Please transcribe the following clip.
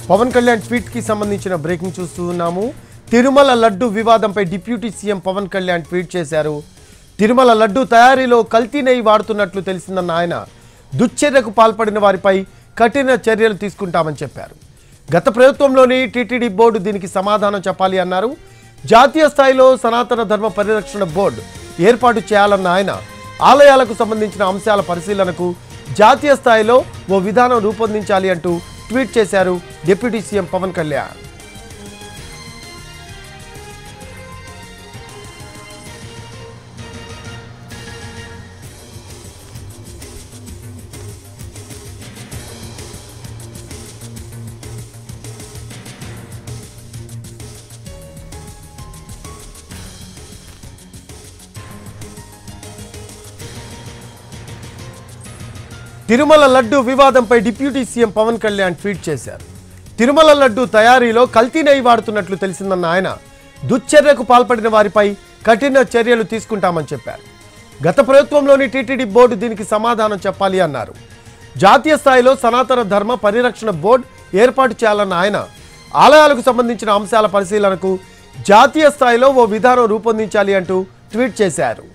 Pawan Kalyan tweet కి సంబంధించిన breaking చూస్తున్నాము. తిరుమల లడ్డు వివాదంపై deputy CM Pawan Kalyan tweet చేశారు. తిరుమల లడ్డు తయారీలో కల్తీ నెయ్యి వాడుతున్నట్లు తెలిసిందన్న ఆయన దుశ్చర్యకు పాల్పడిన వారిపై కఠిన చర్యలు తీసుకుంటామని చెప్పారు. గత ప్రభుత్వంలోని టీటీడీ బోర్డు దీనికి సమాధానం చెప్పాలి అన్నారు. జాతీయ స్థాయిలో సనాతన ధర్మ పరిరక్షణ బోర్డు ఏర్పాటు చేయాలన్న ఆయన ఆలయాలకు సంబంధించిన అంశాల పరిశీలనకు జాతీయ స్థాయిలో ఓ విధానం రూపొందించాలి అంటూ ట్వీట్ చేశారు డిప్యూటీ సీఎం పవన్ కళ్యాణ్. తిరుమల లడ్డు వివాదంపై deputy CM Pawan Kalyan tweet చేశారు. తిరుమల లడ్డు తయారీలో కల్తీ నెయ్యి వాడుతున్నట్లు తెలిసిందన్న ఆయన దుశ్చర్యకు పాల్పడిన వారిపై కఠిన చర్యలు తీసుకుంటామని చెప్పారు. గత ప్రభుత్వంలోని టీటీడీ బోర్డు దీనికి సమాధానం చెప్పాలి అన్నారు. జాతీయ స్థాయిలో సనాతన ధర్మ పరిరక్షణ బోర్డు ఏర్పాటు చేయాలన్న ఆయన ఆలయాలకు సంబంధించిన అంశాల పరిశీలనకు జాతీయ స్థాయిలో ఓ విధానం రూపొందించాలి అంటూ ట్వీట్ చేశారు.